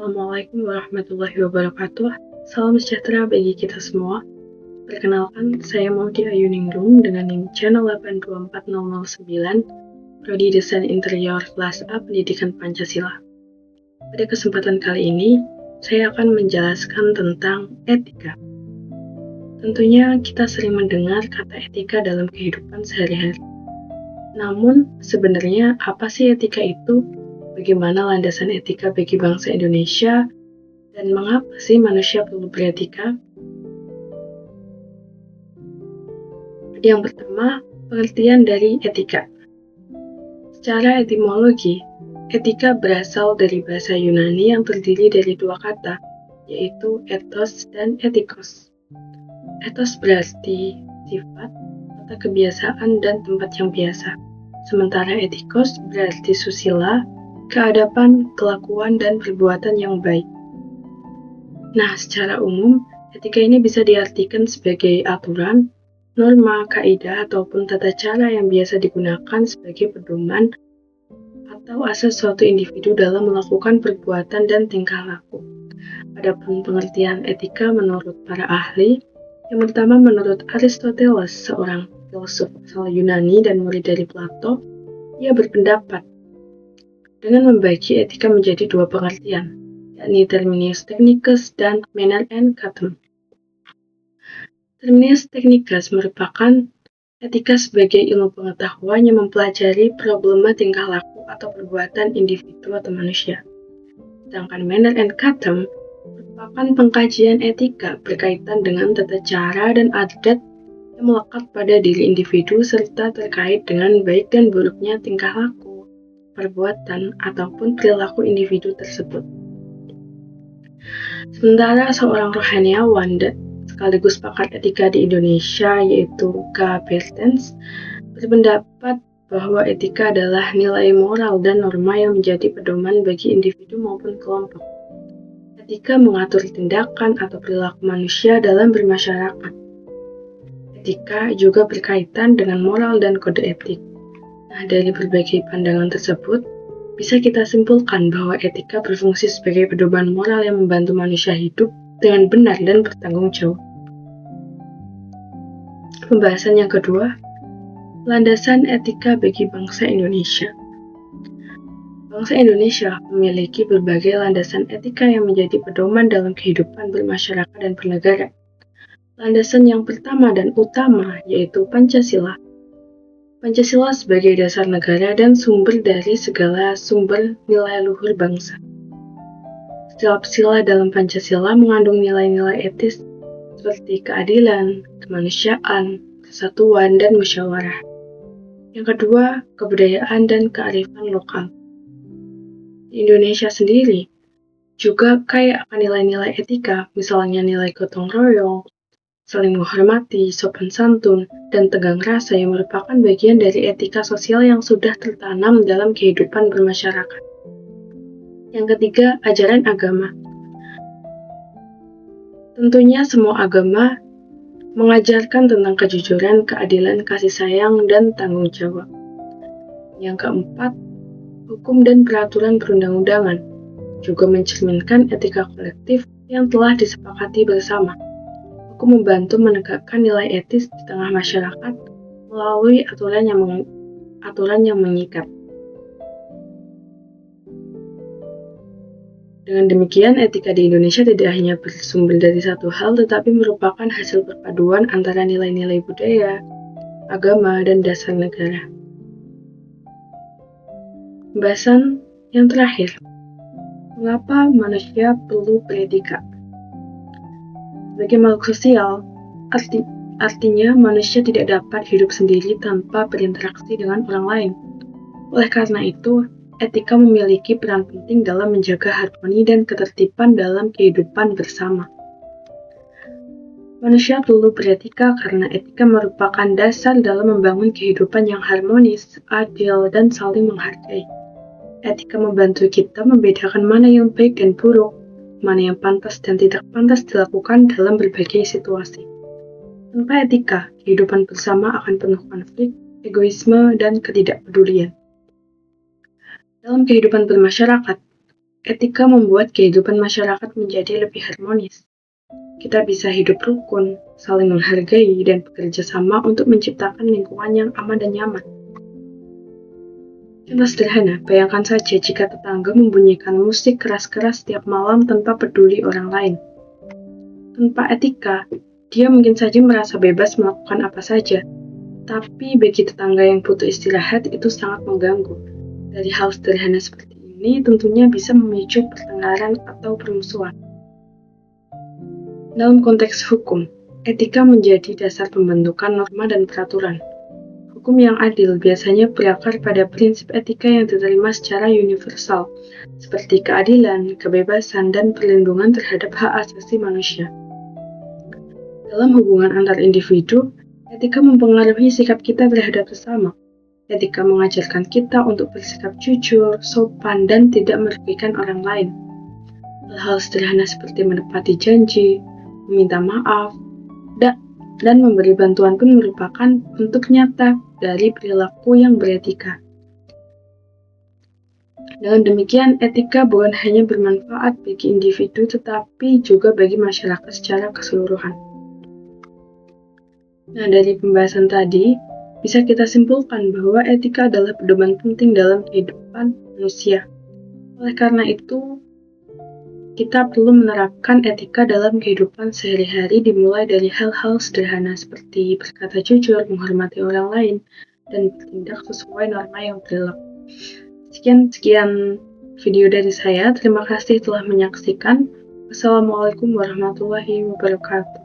Assalamualaikum warahmatullahi wabarakatuh. Salam sejahtera bagi kita semua. Perkenalkan, saya Maudy Ayuningrum dengan NIM Channel 824009, Prodi Desain Interior kelas A Pendidikan Pancasila. Pada kesempatan kali ini, saya akan menjelaskan tentang etika. Tentunya kita sering mendengar kata etika dalam kehidupan sehari-hari. Namun, sebenarnya apa sih etika itu? Bagaimana landasan etika bagi bangsa Indonesia? Dan mengapa sih manusia perlu beretika? Yang pertama, pengertian dari etika. Secara etimologi, etika berasal dari bahasa Yunani yang terdiri dari dua kata, yaitu ethos dan etikos. Ethos berarti sifat atau kebiasaan dan tempat yang biasa. Sementara etikos berarti susila, keadaban, kelakuan, dan perbuatan yang baik. Nah, secara umum, etika ini bisa diartikan sebagai aturan, norma, kaidah, ataupun tata cara yang biasa digunakan sebagai pedoman atau asas suatu individu dalam melakukan perbuatan dan tingkah laku. Adapun pengertian etika menurut para ahli, yang pertama menurut Aristoteles, seorang filsuf asal Yunani dan murid dari Plato, ia berpendapat dengan membagi etika menjadi dua pengertian, yakni terminus technicus dan manner and custom. Terminus technicus merupakan etika sebagai ilmu pengetahuan yang mempelajari problema tingkah laku atau perbuatan individu atau manusia. Sedangkan manner and custom merupakan pengkajian etika berkaitan dengan tata cara dan adat yang melekat pada diri individu serta terkait dengan baik dan buruknya tingkah laku, perbuatan, ataupun perilaku individu tersebut. Sementara seorang rohaniawan sekaligus pakar etika di Indonesia, yaitu K. Bertens, berpendapat bahwa etika adalah nilai moral dan norma yang menjadi pedoman bagi individu maupun kelompok. Etika mengatur tindakan atau perilaku manusia dalam bermasyarakat. Etika juga berkaitan dengan moral dan kode etik. Nah, dari berbagai pandangan tersebut, bisa kita simpulkan bahwa etika berfungsi sebagai pedoman moral yang membantu manusia hidup dengan benar dan bertanggung jawab. Pembahasan yang kedua, landasan etika bagi bangsa Indonesia. Bangsa Indonesia memiliki berbagai landasan etika yang menjadi pedoman dalam kehidupan bermasyarakat dan bernegara. Landasan yang pertama dan utama yaitu Pancasila. Pancasila sebagai dasar negara dan sumber dari segala sumber nilai luhur bangsa. Setiap sila dalam Pancasila mengandung nilai-nilai etis seperti keadilan, kemanusiaan, kesatuan, dan musyawarah. Yang kedua, kebudayaan dan kearifan lokal. Di Indonesia sendiri juga kaya akan nilai-nilai etika, misalnya nilai gotong royong, saling menghormati, sopan santun, dan tegang rasa yang merupakan bagian dari etika sosial yang sudah tertanam dalam kehidupan bermasyarakat. Yang ketiga, ajaran agama. Tentunya semua agama mengajarkan tentang kejujuran, keadilan, kasih sayang, dan tanggung jawab. Yang keempat, hukum dan peraturan perundang-undangan juga mencerminkan etika kolektif yang telah disepakati bersama. Hukum membantu menegakkan nilai etis di tengah masyarakat melalui aturan yang mengikat. Dengan demikian, etika di Indonesia tidak hanya bersumber dari satu hal, tetapi merupakan hasil perpaduan antara nilai-nilai budaya, agama, dan dasar negara. Pembahasan yang terakhir, mengapa manusia perlu beretika? Sebagai makhluk sosial, artinya manusia tidak dapat hidup sendiri tanpa berinteraksi dengan orang lain. Oleh karena itu, etika memiliki peran penting dalam menjaga harmoni dan ketertiban dalam kehidupan bersama. Manusia perlu beretika karena etika merupakan dasar dalam membangun kehidupan yang harmonis, adil, dan saling menghargai. Etika membantu kita membedakan mana yang baik dan buruk, mana yang pantas dan tidak pantas dilakukan dalam berbagai situasi. Tanpa etika, kehidupan bersama akan penuh konflik, egoisme, dan ketidakpedulian. Dalam kehidupan bermasyarakat, Etika membuat kehidupan masyarakat menjadi lebih harmonis. Kita bisa hidup rukun, saling menghargai, dan bekerja sama untuk menciptakan lingkungan yang aman dan nyaman. Contoh sederhana, bayangkan saja jika tetangga membunyikan musik keras-keras setiap malam tanpa peduli orang lain. Tanpa etika, dia mungkin saja merasa bebas melakukan apa saja, tapi bagi tetangga yang butuh istirahat itu sangat mengganggu. Dari hal sederhana seperti ini tentunya bisa memicu pertengkaran atau permusuhan. Dalam konteks hukum, etika menjadi dasar pembentukan norma dan peraturan. Hukum yang adil biasanya berakar pada prinsip etika yang diterima secara universal, seperti keadilan, kebebasan, dan perlindungan terhadap hak asasi manusia. Dalam hubungan antar individu, etika mempengaruhi sikap kita terhadap sesama. Etika mengajarkan kita untuk bersikap jujur, sopan, dan tidak merugikan orang lain. Hal-hal sederhana seperti menepati janji, meminta maaf, dan memberi bantuan pun merupakan bentuk nyata dari perilaku yang beretika. Dengan demikian, etika bukan hanya bermanfaat bagi individu, tetapi juga bagi masyarakat secara keseluruhan. Nah, dari pembahasan tadi, bisa kita simpulkan bahwa etika adalah pedoman penting dalam kehidupan manusia. Oleh karena itu, kita perlu menerapkan etika dalam kehidupan sehari-hari dimulai dari hal-hal sederhana seperti berkata jujur, menghormati orang lain, dan bertindak sesuai norma yang berlaku. Sekian video dari saya. Terima kasih telah menyaksikan. Wassalamualaikum warahmatullahi wabarakatuh.